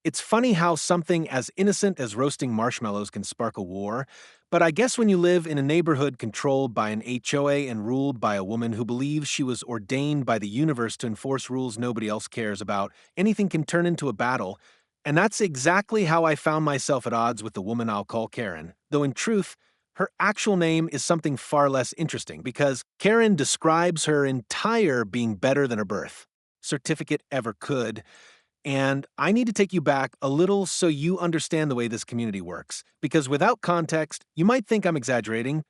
It's funny how something as innocent as roasting marshmallows can spark a war, but I guess when you live in a neighborhood controlled by an HOA and ruled by a woman who believes she was ordained by the universe to enforce rules nobody else cares about, anything can turn into a battle. And that's exactly how I found myself at odds with the woman I'll call Karen, though in truth, her actual name is something far less interesting because Karen describes her entire being better than her birth certificate ever could. And I need to take you back a little so you understand the way this community works. Because without context, you might think I'm exaggerating,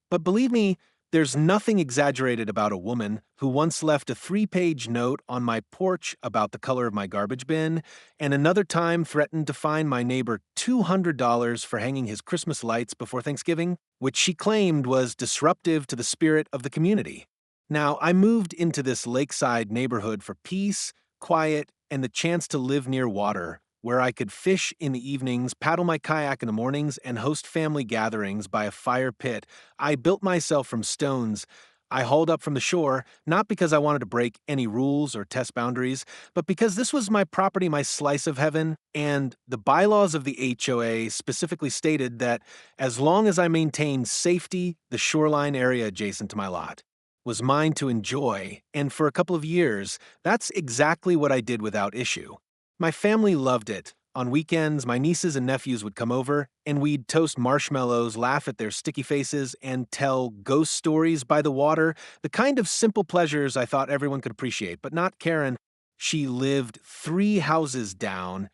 but believe me, there's nothing exaggerated about a woman who once left a 3-page note on my porch about the color of my garbage bin, and another time threatened to fine my neighbor $200 for hanging his Christmas lights before Thanksgiving, which she claimed was disruptive to the spirit of the community. Now, I moved into this lakeside neighborhood for peace, quiet, and the chance to live near water, where I could fish in the evenings, paddle my kayak in the mornings, and host family gatherings by a fire pit I built myself from stones. I hauled up from the shore, not because I wanted to break any rules or test boundaries, but because this was my property, my slice of heaven, and the bylaws of the HOA specifically stated that as long as I maintained safety, the shoreline area adjacent to my lot was mine to enjoy, and for a couple of years, that's exactly what I did without issue. My family loved it. On weekends, my nieces and nephews would come over, and we'd toast marshmallows, laugh at their sticky faces, and tell ghost stories by the water, the kind of simple pleasures I thought everyone could appreciate, but not Karen. She lived 3 houses down,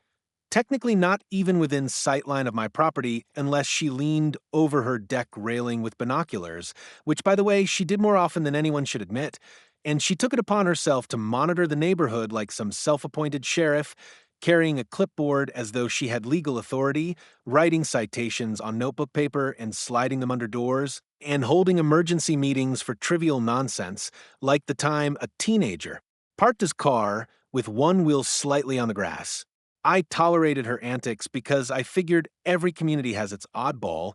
technically not even within sightline of my property unless she leaned over her deck railing with binoculars, which, by the way, she did more often than anyone should admit, and she took it upon herself to monitor the neighborhood like some self-appointed sheriff, carrying a clipboard as though she had legal authority, writing citations on notebook paper and sliding them under doors, and holding emergency meetings for trivial nonsense, like the time a teenager parked his car with one wheel slightly on the grass. I tolerated her antics because I figured every community has its oddball,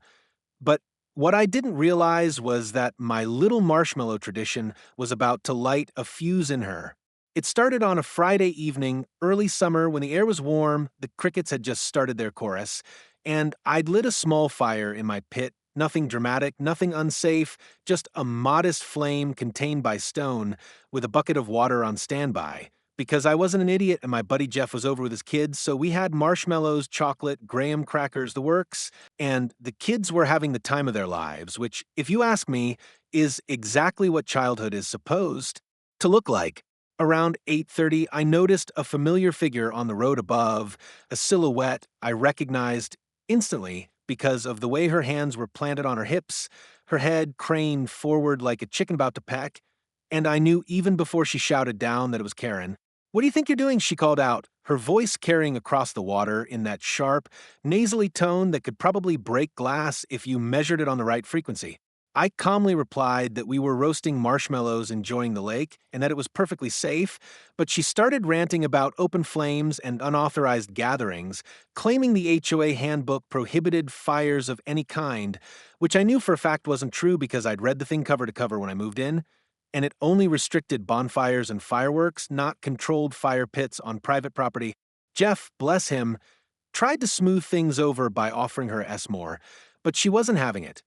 but what I didn't realize was that my little marshmallow tradition was about to light a fuse in her. It started on a Friday evening, early summer, when the air was warm, the crickets had just started their chorus, and I'd lit a small fire in my pit. Nothing dramatic, nothing unsafe, just a modest flame contained by stone with a bucket of water on standby. Because I wasn't an idiot and my buddy Jeff was over with his kids, so we had marshmallows, chocolate, graham crackers, the works, and the kids were having the time of their lives, which, if you ask me, is exactly what childhood is supposed to look like. Around 8:30, I noticed a familiar figure on the road above, a silhouette I recognized instantly because of the way her hands were planted on her hips, her head craned forward like a chicken about to peck, and I knew even before she shouted down that it was Karen. "What do you think you're doing?" she called out, her voice carrying across the water in that sharp, nasally tone that could probably break glass if you measured it on the right frequency. I calmly replied that we were roasting marshmallows enjoying the lake and that it was perfectly safe, but she started ranting about open flames and unauthorized gatherings, claiming the HOA handbook prohibited fires of any kind, which I knew for a fact wasn't true because I'd read the thing cover to cover when I moved in, and it only restricted bonfires and fireworks, not controlled fire pits on private property. Jeff, bless him, tried to smooth things over by offering her S more, but she wasn't having it.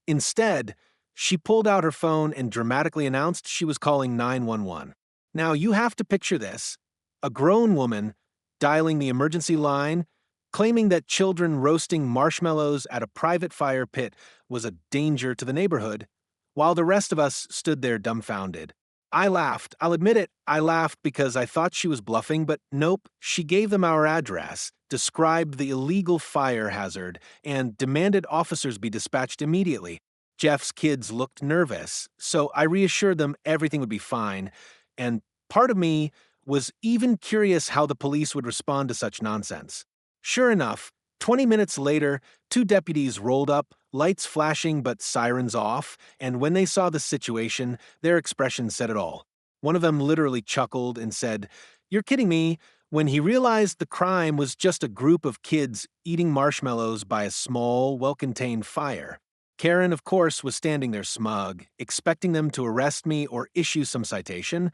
Instead, she pulled out her phone and dramatically announced she was calling 911. Now, you have to picture this: a grown woman dialing the emergency line, claiming that children roasting marshmallows at a private fire pit was a danger to the neighborhood, while the rest of us stood there dumbfounded. I laughed. I'll admit it, I laughed because I thought she was bluffing, but nope, she gave them our address, described the illegal fire hazard, and demanded officers be dispatched immediately. Jeff's kids looked nervous, so I reassured them everything would be fine, and part of me was even curious how the police would respond to such nonsense. Sure enough, 20 minutes later, 2 deputies rolled up, lights flashing but sirens off, and when they saw the situation, their expression said it all. One of them literally chuckled and said, "You're kidding me," when he realized the crime was just a group of kids eating marshmallows by a small, well-contained fire. Karen, of course, was standing there smug, expecting them to arrest me or issue some citation,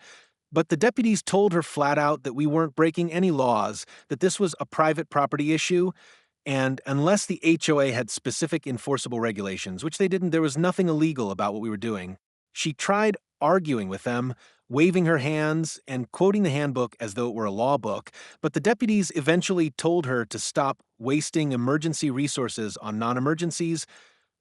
But the deputies told her flat out that we weren't breaking any laws, that this was a private property issue, and unless the HOA had specific enforceable regulations, which they didn't, there was nothing illegal about what we were doing. She tried arguing with them, waving her hands and quoting the handbook as though it were a law book, but the deputies eventually told her to stop wasting emergency resources on non emergencies,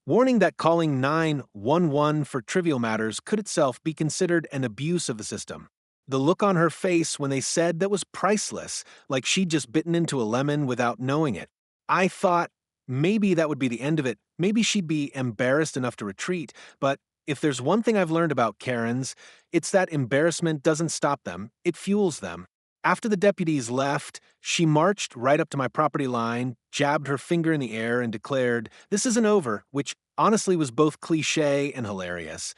warning that calling 911 for trivial matters could itself be considered an abuse of the system. The look on her face when they said that was priceless, like she'd just bitten into a lemon without knowing it. I thought maybe that would be the end of it. Maybe she'd be embarrassed enough to retreat, but if there's one thing I've learned about Karens, it's that embarrassment doesn't stop them, it fuels them. After the deputies left, she marched right up to my property line, jabbed her finger in the air, and declared, "This isn't over," which honestly was both cliche and hilarious.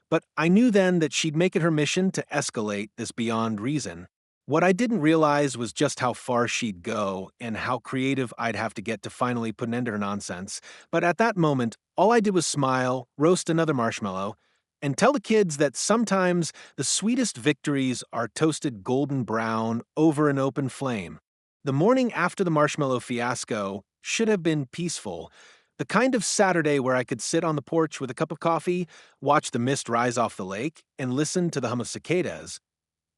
But I knew then that she'd make it her mission to escalate this beyond reason. What I didn't realize was just how far she'd go and how creative I'd have to get to finally put an end to her nonsense. But at that moment, all I did was smile, roast another marshmallow, and tell the kids that sometimes the sweetest victories are toasted golden brown over an open flame. The morning after the marshmallow fiasco should have been peaceful, the kind of Saturday where I could sit on the porch with a cup of coffee, watch the mist rise off the lake, and listen to the hum of cicadas.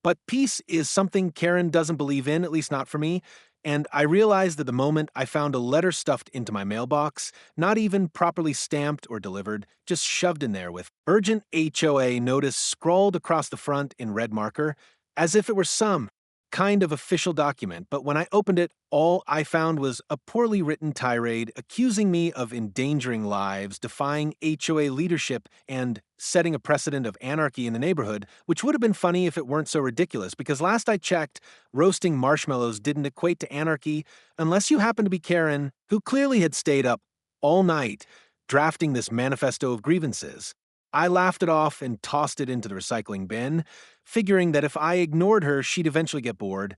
But peace is something Karen doesn't believe in, at least not for me, and I realized at the moment I found a letter stuffed into my mailbox, not even properly stamped or delivered, just shoved in there with urgent HOA notice scrawled across the front in red marker, as if it were some kind of official document. But when I opened it, all I found was a poorly written tirade accusing me of endangering lives, defying HOA leadership, and setting a precedent of anarchy in the neighborhood, which would have been funny if it weren't so ridiculous, because last I checked, roasting marshmallows didn't equate to anarchy unless you happened to be Karen, who clearly had stayed up all night drafting this manifesto of grievances. I laughed it off and tossed it into the recycling bin, figuring that if I ignored her, she'd eventually get bored.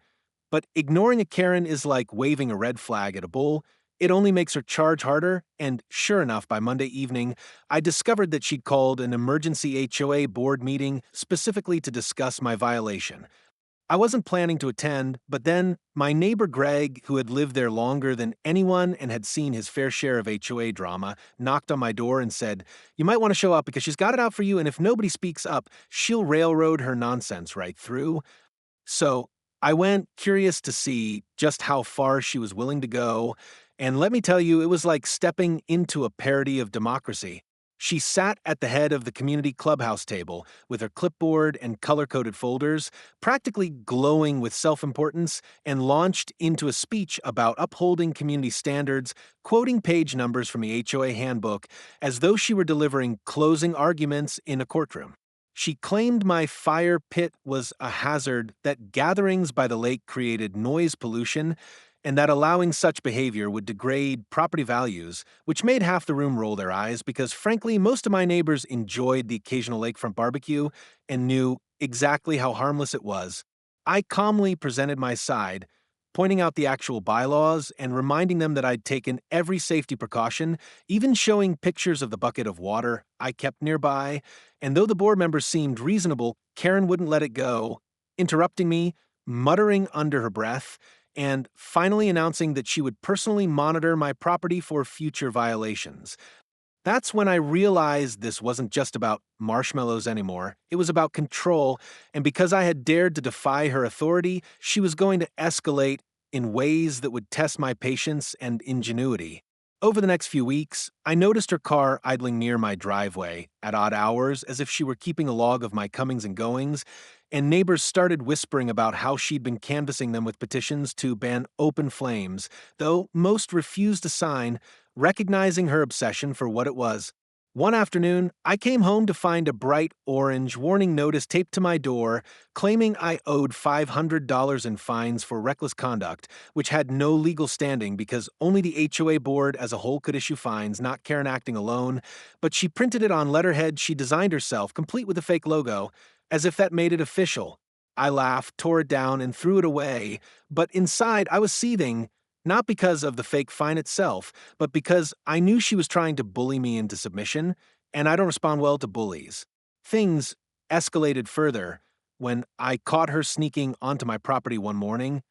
But ignoring a Karen is like waving a red flag at a bull. It only makes her charge harder, and sure enough, by Monday evening, I discovered that she'd called an emergency HOA board meeting specifically to discuss my violation. I wasn't planning to attend, but then my neighbor Greg, who had lived there longer than anyone and had seen his fair share of HOA drama, knocked on my door and said, "You might want to show up because she's got it out for you, and if nobody speaks up, she'll railroad her nonsense right through." So I went, curious to see just how far she was willing to go, and let me tell you, it was like stepping into a parody of democracy. She sat at the head of the community clubhouse table with her clipboard and color coded folders, practically glowing with self importance, and launched into a speech about upholding community standards, quoting page numbers from the HOA handbook as though she were delivering closing arguments in a courtroom. She claimed my fire pit was a hazard, that gatherings by the lake created noise pollution, and that allowing such behavior would degrade property values, which made half the room roll their eyes because, frankly, most of my neighbors enjoyed the occasional lakefront barbecue and knew exactly how harmless it was. I calmly presented my side, pointing out the actual bylaws and reminding them that I'd taken every safety precaution, even showing pictures of the bucket of water I kept nearby. And though the board members seemed reasonable, Karen wouldn't let it go, interrupting me, muttering under her breath, and finally announcing that she would personally monitor my property for future violations. That's when I realized this wasn't just about marshmallows anymore. It was about control, and because I had dared to defy her authority, she was going to escalate in ways that would test my patience and ingenuity. Over the next few weeks, I noticed her car idling near my driveway at odd hours as if she were keeping a log of my comings and goings, and neighbors started whispering about how she'd been canvassing them with petitions to ban open flames, though most refused to sign, recognizing her obsession for what it was. One afternoon, I came home to find a bright orange warning notice taped to my door claiming I owed $500 in fines for reckless conduct, which had no legal standing because only the HOA board as a whole could issue fines, not Karen acting alone, but she printed it on letterhead she designed herself, complete with a fake logo, as if that made it official. I laughed, tore it down, and threw it away, but inside I was seething, not because of the fake fine itself, but because I knew she was trying to bully me into submission, and I don't respond well to bullies. Things escalated further when I caught her sneaking onto my property one morning,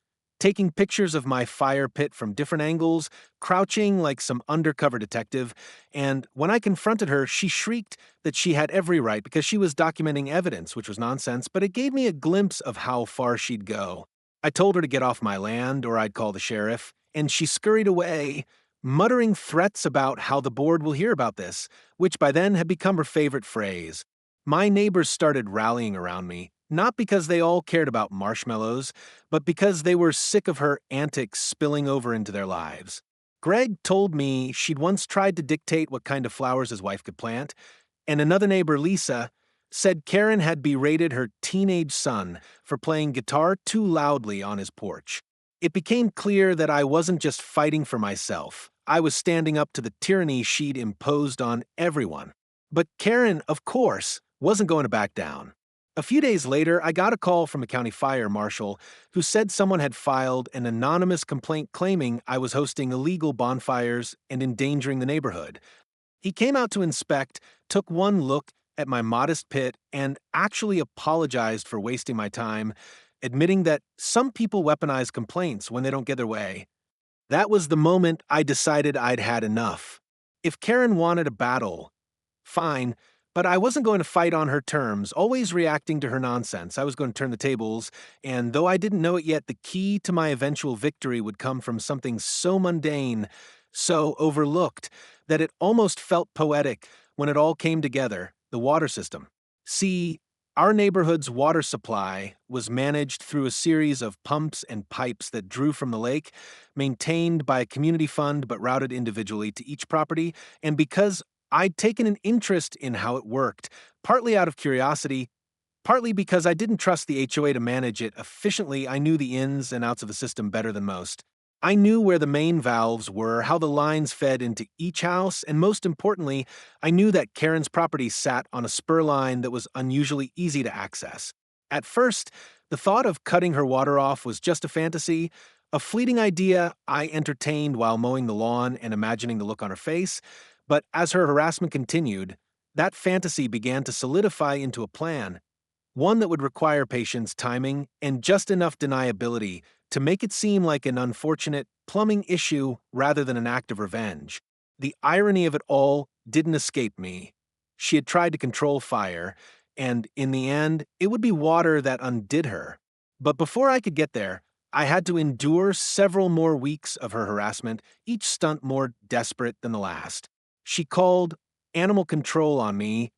taking pictures of my fire pit from different angles, crouching like some undercover detective, and when I confronted her, she shrieked that she had every right because she was documenting evidence, which was nonsense, but it gave me a glimpse of how far she'd go. I told her to get off my land or I'd call the sheriff, and she scurried away, muttering threats about how the board will hear about this, which by then had become her favorite phrase. My neighbors started rallying around me, not because they all cared about marshmallows, but because they were sick of her antics spilling over into their lives. Greg told me she'd once tried to dictate what kind of flowers his wife could plant, and another neighbor, Lisa, said Karen had berated her teenage son for playing guitar too loudly on his porch. It became clear that I wasn't just fighting for myself. I was standing up to the tyranny she'd imposed on everyone. But Karen, of course, wasn't going to back down. A few days later, I got a call from a county fire marshal who said someone had filed an anonymous complaint claiming I was hosting illegal bonfires and endangering the neighborhood. He came out to inspect, took one look at my modest pit, and actually apologized for wasting my time, admitting that some people weaponize complaints when they don't get their way. That was the moment I decided I'd had enough. If Karen wanted a battle, fine, but I wasn't going to fight on her terms, always reacting to her nonsense. I was going to turn the tables, and though I didn't know it yet, the key to my eventual victory would come from something so mundane, so overlooked, that it almost felt poetic when it all came together: the water system. See, our neighborhood's water supply was managed through a series of pumps and pipes that drew from the lake, maintained by a community fund but routed individually to each property, and because I'd taken an interest in how it worked, partly out of curiosity, partly because I didn't trust the HOA to manage it efficiently. I knew the ins and outs of the system better than most. I knew where the main valves were, how the lines fed into each house, and most importantly, I knew that Karen's property sat on a spur line that was unusually easy to access. At first, the thought of cutting her water off was just a fantasy, a fleeting idea I entertained while mowing the lawn and imagining the look on her face. But as her harassment continued, that fantasy began to solidify into a plan, one that would require patience, timing, and just enough deniability to make it seem like an unfortunate plumbing issue rather than an act of revenge. The irony of it all didn't escape me. She had tried to control fire, and in the end, it would be water that undid her. But before I could get there, I had to endure several more weeks of her harassment, each stunt more desperate than the last. She called animal control on me,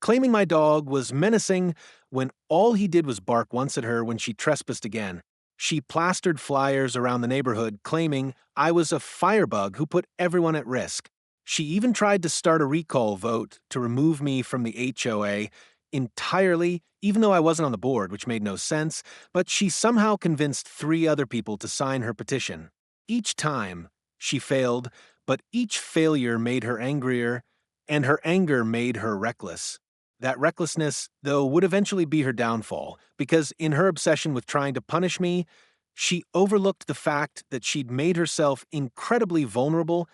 claiming my dog was menacing when all he did was bark once at her when she trespassed again. She plastered flyers around the neighborhood claiming I was a firebug who put everyone at risk. She even tried to start a recall vote to remove me from the HOA entirely, even though I wasn't on the board, which made no sense, but she somehow convinced 3 other people to sign her petition. Each time, she failed, but each failure made her angrier, and her anger made her reckless. That recklessness, though, would eventually be her downfall, because in her obsession with trying to punish me, she overlooked the fact that she'd made herself incredibly vulnerable,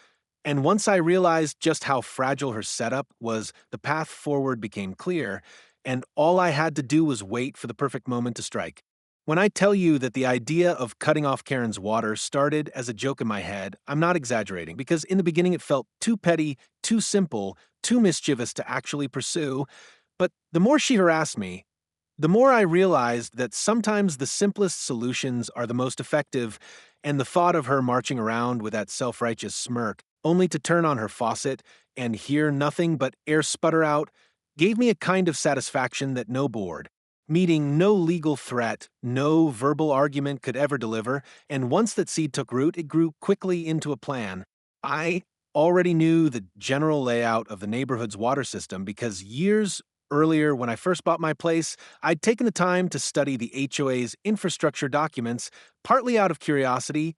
and once I realized just how fragile her setup was, the path forward became clear, and all I had to do was wait for the perfect moment to strike. When I tell you that the idea of cutting off Karen's water started as a joke in my head, I'm not exaggerating, because in the beginning it felt too petty, too simple, too mischievous to actually pursue. But the more she harassed me, the more I realized that sometimes the simplest solutions are the most effective, and the thought of her marching around with that self-righteous smirk, only to turn on her faucet and hear nothing but air sputter out, gave me a kind of satisfaction that no board, meeting no legal threat, no verbal argument could ever deliver, and once that seed took root, it grew quickly into a plan. I already knew the general layout of the neighborhood's water system because years earlier, when I first bought my place, I'd taken the time to study the HOA's infrastructure documents, partly out of curiosity,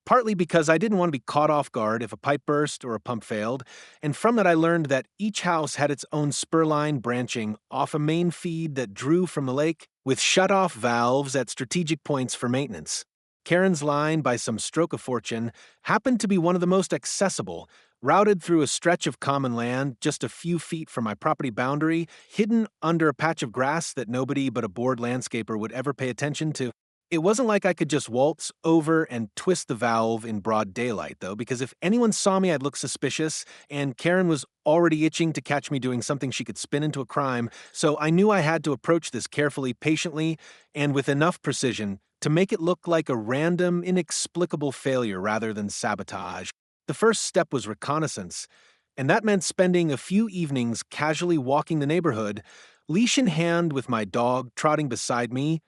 partly because I didn't want to be caught off guard if a pipe burst or a pump failed, and from that I learned that each house had its own spur line branching off a main feed that drew from the lake, with shut-off valves at strategic points for maintenance. Karen's line, by some stroke of fortune, happened to be one of the most accessible, routed through a stretch of common land just a few feet from my property boundary, hidden under a patch of grass that nobody but a bored landscaper would ever pay attention to. It wasn't like I could just waltz over and twist the valve in broad daylight, though, because if anyone saw me, I'd look suspicious, and Karen was already itching to catch me doing something she could spin into a crime, so I knew I had to approach this carefully, patiently, and with enough precision to make it look like a random, inexplicable failure rather than sabotage. The first step was reconnaissance, and that meant spending a few evenings casually walking the neighborhood, leash in hand with my dog trotting beside me,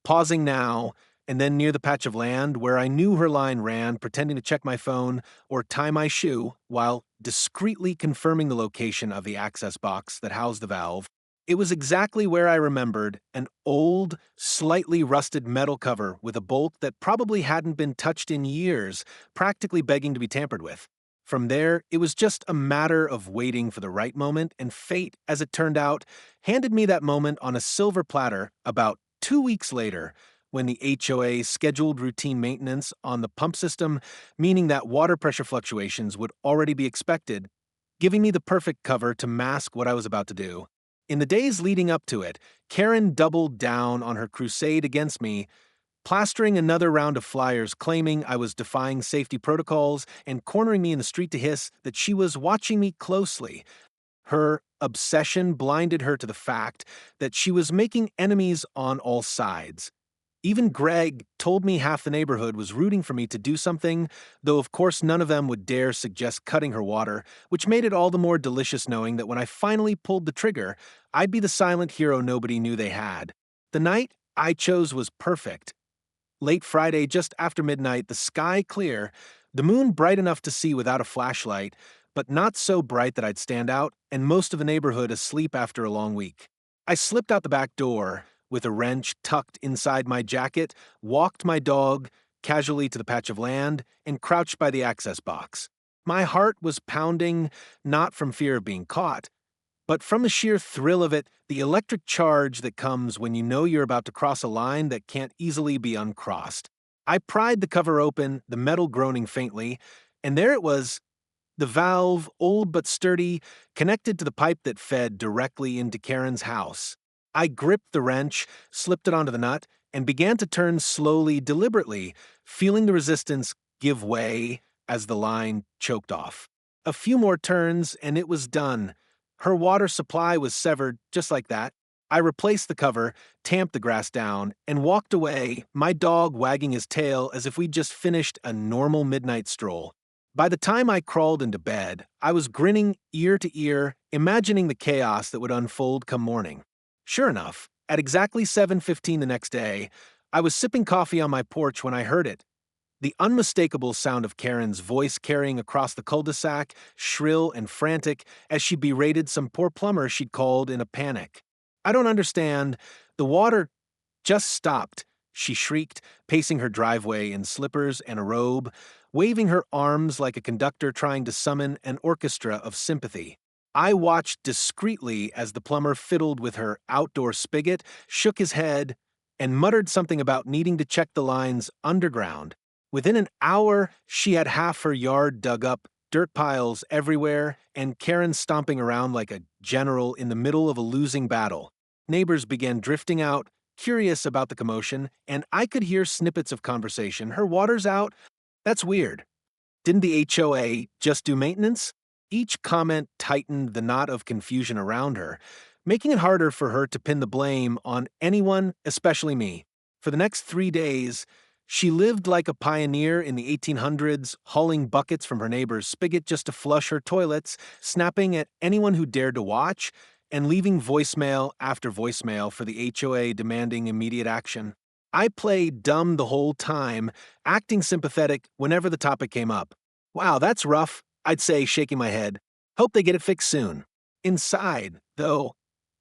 pausing now and then near the patch of land where I knew her line ran, pretending to check my phone or tie my shoe while discreetly confirming the location of the access box that housed the valve. It was exactly where I remembered, an old, slightly rusted metal cover with a bolt that probably hadn't been touched in years, practically begging to be tampered with. From there, it was just a matter of waiting for the right moment, and fate, as it turned out, handed me that moment on a silver platter about 2 weeks later, when the HOA scheduled routine maintenance on the pump system, meaning that water pressure fluctuations would already be expected, giving me the perfect cover to mask what I was about to do. In the days leading up to it, Karen doubled down on her crusade against me, plastering another round of flyers claiming I was defying safety protocols and cornering me in the street to hiss that she was watching me closely. Her obsession blinded her to the fact that she was making enemies on all sides. Even Greg told me half the neighborhood was rooting for me to do something, though of course none of them would dare suggest cutting her water, which made it all the more delicious knowing that when I finally pulled the trigger, I'd be the silent hero nobody knew they had. The night I chose was perfect. Late Friday, just after midnight, the sky clear, the moon bright enough to see without a flashlight, but not so bright that I'd stand out, and most of the neighborhood asleep after a long week. I slipped out the back door, with a wrench tucked inside my jacket, walked my dog casually to the patch of land, and crouched by the access box. My heart was pounding, not from fear of being caught, but from the sheer thrill of it, the electric charge that comes when you know you're about to cross a line that can't easily be uncrossed. I pried the cover open, the metal groaning faintly, and there it was, the valve, old but sturdy, connected to the pipe that fed directly into Karen's house. I gripped the wrench, slipped it onto the nut, and began to turn slowly, deliberately, feeling the resistance give way as the line choked off. A few more turns, and it was done. Her water supply was severed, just like that. I replaced the cover, tamped the grass down, and walked away, my dog wagging his tail as if we'd just finished a normal midnight stroll. By the time I crawled into bed, I was grinning ear to ear, imagining the chaos that would unfold come morning. Sure enough, at exactly 7:15 the next day, I was sipping coffee on my porch when I heard it. The unmistakable sound of Karen's voice carrying across the cul-de-sac, shrill and frantic, as she berated some poor plumber she'd called in a panic. "I don't understand. The water just stopped," she shrieked, pacing her driveway in slippers and a robe, waving her arms like a conductor trying to summon an orchestra of sympathy. I watched discreetly as the plumber fiddled with her outdoor spigot, shook his head, and muttered something about needing to check the lines underground. Within an hour, she had half her yard dug up, dirt piles everywhere, and Karen stomping around like a general in the middle of a losing battle. Neighbors began drifting out, curious about the commotion, and I could hear snippets of conversation. "Her water's out? That's weird. Didn't the HOA just do maintenance?" Each comment tightened the knot of confusion around her, making it harder for her to pin the blame on anyone, especially me. For the next 3 days, she lived like a pioneer in the 1800s, hauling buckets from her neighbor's spigot just to flush her toilets, snapping at anyone who dared to watch, and leaving voicemail after voicemail for the HOA demanding immediate action. I played dumb the whole time, acting sympathetic whenever the topic came up. "Wow, that's rough," I'd say, shaking my head. "Hope they get it fixed soon." Inside, though,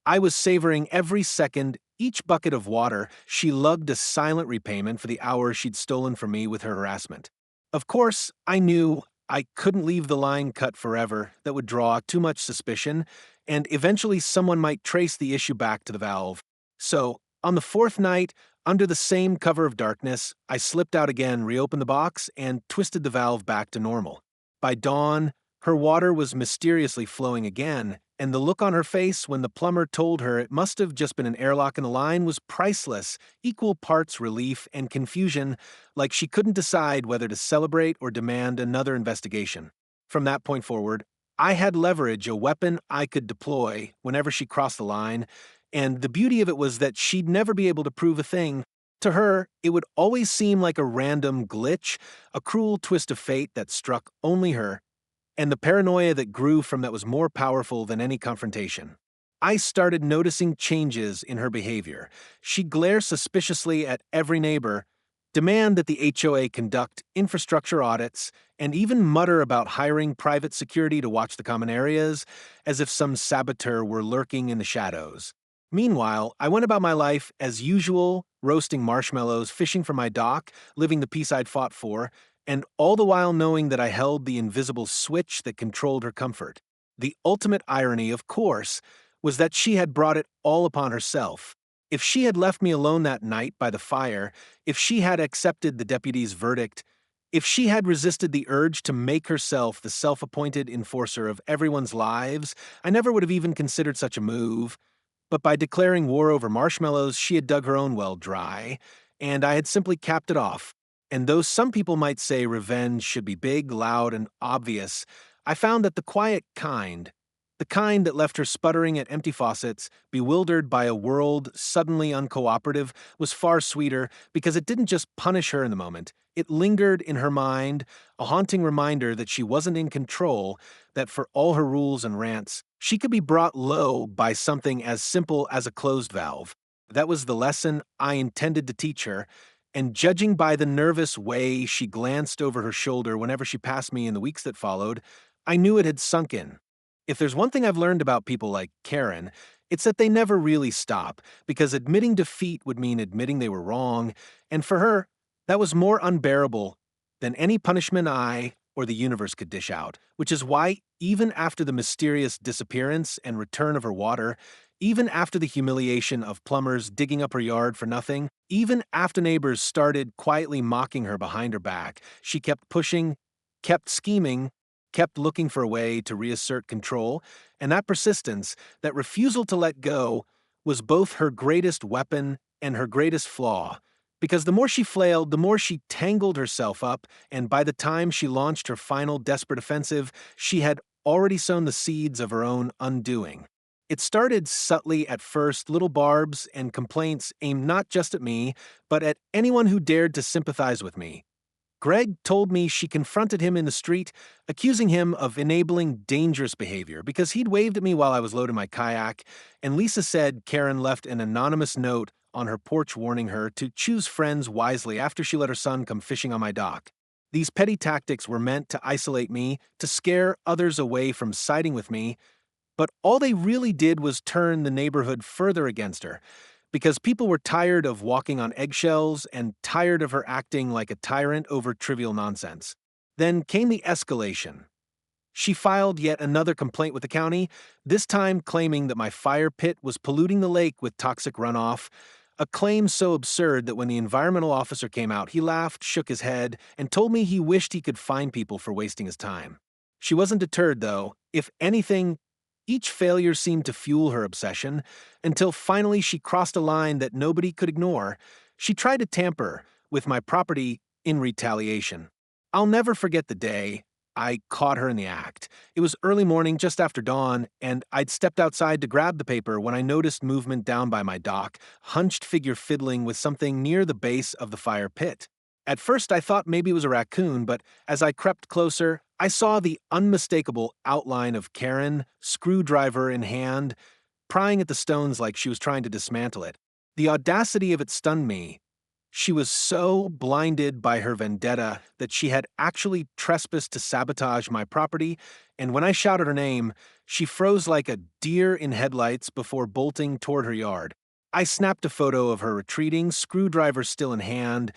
I was savoring every second, each bucket of water. She lugged a silent repayment for the hours she'd stolen from me with her harassment. Of course, I knew I couldn't leave the line cut forever. That would draw too much suspicion, and eventually someone might trace the issue back to the valve. So, on the fourth night, Under the same cover of darkness, I slipped out again, reopened the box, and twisted the valve back to normal. By dawn, her water was mysteriously flowing again, and the look on her face when the plumber told her it must have just been an airlock in the line was priceless, equal parts relief and confusion, like she couldn't decide whether to celebrate or demand another investigation. From that point forward, I had leverage, a weapon I could deploy whenever she crossed the line, and the beauty of it was that she'd never be able to prove a thing. To her, it would always seem like a random glitch, a cruel twist of fate that struck only her, and the paranoia that grew from that was more powerful than any confrontation. I started noticing changes in her behavior. She'd glare suspiciously at every neighbor, demand that the HOA conduct infrastructure audits, and even mutter about hiring private security to watch the common areas, as if some saboteur were lurking in the shadows. Meanwhile, I went about my life as usual, roasting marshmallows, fishing for my dock, living the peace I'd fought for, and all the while knowing that I held the invisible switch that controlled her comfort. The ultimate irony, of course, was that she had brought it all upon herself. If she had left me alone that night by the fire, if she had accepted the deputy's verdict, if she had resisted the urge to make herself the self-appointed enforcer of everyone's lives, I never would have even considered such a move. But by declaring war over marshmallows, she had dug her own well dry, and I had simply capped it off. And though some people might say revenge should be big, loud, and obvious, I found that the kind that left her sputtering at empty faucets, bewildered by a world suddenly uncooperative, was far sweeter because it didn't just punish her in the moment. It lingered in her mind, a haunting reminder that she wasn't in control, that for all her rules and rants, she could be brought low by something as simple as a closed valve. That was the lesson I intended to teach her, and judging by the nervous way she glanced over her shoulder whenever she passed me in the weeks that followed, I knew it had sunk in. If there's one thing I've learned about people like Karen, it's that they never really stop, because admitting defeat would mean admitting they were wrong, and for her, that was more unbearable than any punishment I or the universe could dish out, which is why, even after the mysterious disappearance and return of her water, even after the humiliation of plumbers digging up her yard for nothing, even after neighbors started quietly mocking her behind her back, she kept pushing, kept scheming, kept looking for a way to reassert control, and that persistence, that refusal to let go, was both her greatest weapon and her greatest flaw. Because the more she flailed, the more she tangled herself up, and by the time she launched her final desperate offensive, she had already sown the seeds of her own undoing. It started subtly at first, little barbs and complaints aimed not just at me, but at anyone who dared to sympathize with me. Greg told me she confronted him in the street, accusing him of enabling dangerous behavior because he'd waved at me while I was loading my kayak, and Lisa said Karen left an anonymous note on her porch warning her to choose friends wisely after she let her son come fishing on my dock. These petty tactics were meant to isolate me, to scare others away from siding with me, but all they really did was turn the neighborhood further against her, because people were tired of walking on eggshells and tired of her acting like a tyrant over trivial nonsense. Then came the escalation. She filed yet another complaint with the county, this time claiming that my fire pit was polluting the lake with toxic runoff, a claim so absurd that when the environmental officer came out, he laughed, shook his head, and told me he wished he could fine people for wasting his time. She wasn't deterred, though. If anything, each failure seemed to fuel her obsession, until finally she crossed a line that nobody could ignore. She tried to tamper with my property in retaliation. I'll never forget the day I caught her in the act. It was early morning, just after dawn, and I'd stepped outside to grab the paper when I noticed movement down by my dock, hunched figure fiddling with something near the base of the fire pit. At first I thought maybe it was a raccoon, but as I crept closer, I saw the unmistakable outline of Karen, screwdriver in hand, prying at the stones like she was trying to dismantle it. The audacity of it stunned me. She was so blinded by her vendetta that she had actually trespassed to sabotage my property, and when I shouted her name, she froze like a deer in headlights before bolting toward her yard. I snapped a photo of her retreating, screwdriver still in hand,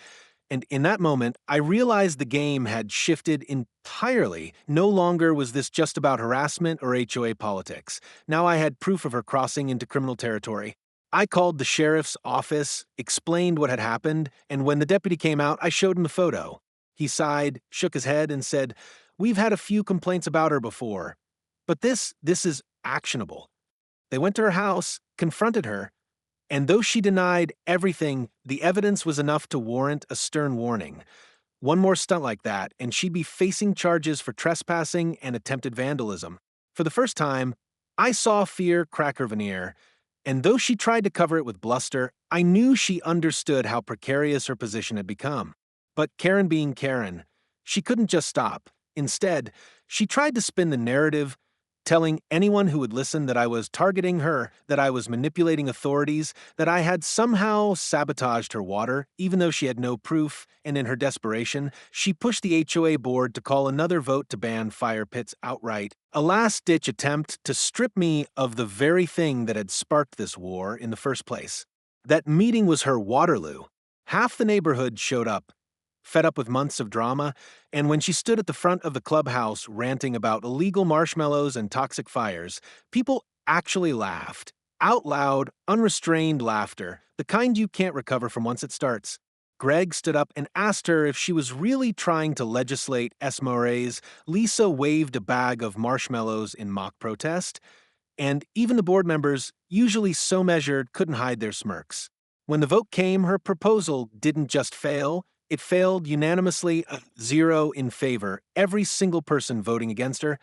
and in that moment, I realized the game had shifted entirely. No longer was this just about harassment or HOA politics. Now I had proof of her crossing into criminal territory. I called the sheriff's office, explained what had happened, and when the deputy came out, I showed him the photo. He sighed, shook his head, and said, "We've had a few complaints about her before. But this is actionable." They went to her house, confronted her, and though she denied everything, the evidence was enough to warrant a stern warning. One more stunt like that, and she'd be facing charges for trespassing and attempted vandalism. For the first time, I saw fear crack her veneer, and though she tried to cover it with bluster, I knew she understood how precarious her position had become. But Karen being Karen, she couldn't just stop. Instead, she tried to spin the narrative, telling anyone who would listen that I was targeting her, that I was manipulating authorities, that I had somehow sabotaged her water, even though she had no proof, and in her desperation, she pushed the HOA board to call another vote to ban fire pits outright, a last-ditch attempt to strip me of the very thing that had sparked this war in the first place. That meeting was her Waterloo. Half the neighborhood showed up, fed up with months of drama, and when she stood at the front of the clubhouse ranting about illegal marshmallows and toxic fires, people actually laughed. Out loud, unrestrained laughter, the kind you can't recover from once it starts. Greg stood up and asked her if she was really trying to legislate SMRAs. Lisa waved a bag of marshmallows in mock protest, and even the board members, usually so measured, couldn't hide their smirks. When the vote came, her proposal didn't just fail, it failed unanimously, 0 in favor, every single person voting against her,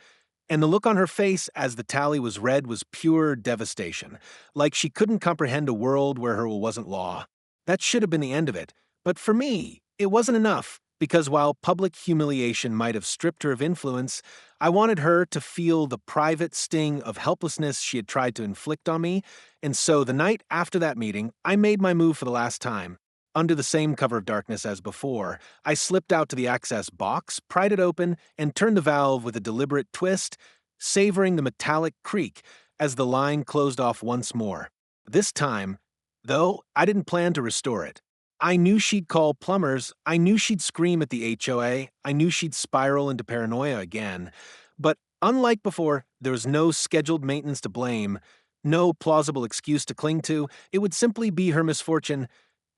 and the look on her face as the tally was read was pure devastation, like she couldn't comprehend a world where her will wasn't law. That should have been the end of it, but for me, it wasn't enough, because while public humiliation might have stripped her of influence, I wanted her to feel the private sting of helplessness she had tried to inflict on me, and so the night after that meeting, I made my move for the last time. Under the same cover of darkness as before, I slipped out to the access box, pried it open, and turned the valve with a deliberate twist, savoring the metallic creak as the line closed off once more. This time, though, I didn't plan to restore it. I knew she'd call plumbers, I knew she'd scream at the HOA, I knew she'd spiral into paranoia again. But unlike before, there was no scheduled maintenance to blame, no plausible excuse to cling to. It would simply be her misfortune,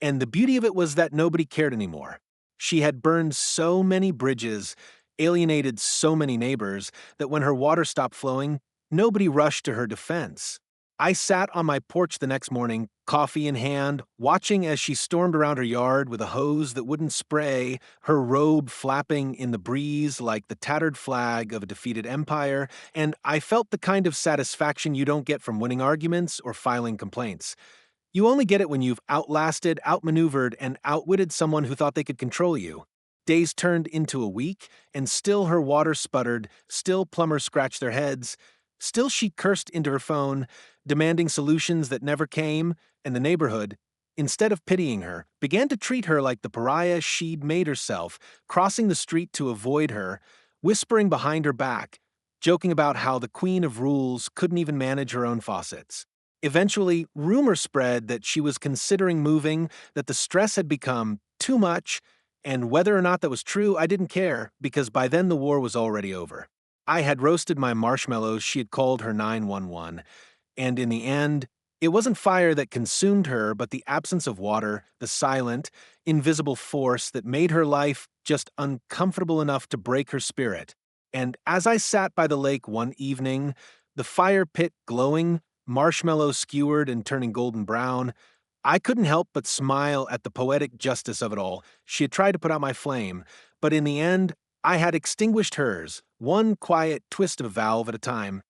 and the beauty of it was that nobody cared anymore. She had burned so many bridges, alienated so many neighbors, that when her water stopped flowing, nobody rushed to her defense. I sat on my porch the next morning, coffee in hand, watching as she stormed around her yard with a hose that wouldn't spray, her robe flapping in the breeze like the tattered flag of a defeated empire, and I felt the kind of satisfaction you don't get from winning arguments or filing complaints. You only get it when you've outlasted, outmaneuvered, and outwitted someone who thought they could control you. Days turned into a week, and still her water sputtered, still plumbers scratched their heads, still she cursed into her phone, demanding solutions that never came, and the neighborhood, instead of pitying her, began to treat her like the pariah she'd made herself, crossing the street to avoid her, whispering behind her back, joking about how the queen of rules couldn't even manage her own faucets. Eventually, rumor spread that she was considering moving, that the stress had become too much, and whether or not that was true, I didn't care, because by then the war was already over. I had roasted my marshmallows, she had called her 911, and in the end, it wasn't fire that consumed her, but the absence of water, the silent, invisible force that made her life just uncomfortable enough to break her spirit. And as I sat by the lake one evening, the fire pit glowing, marshmallows skewered and turning golden brown, I couldn't help but smile at the poetic justice of it all. She had tried to put out my flame, but in the end, I had extinguished hers, one quiet twist of a valve at a time.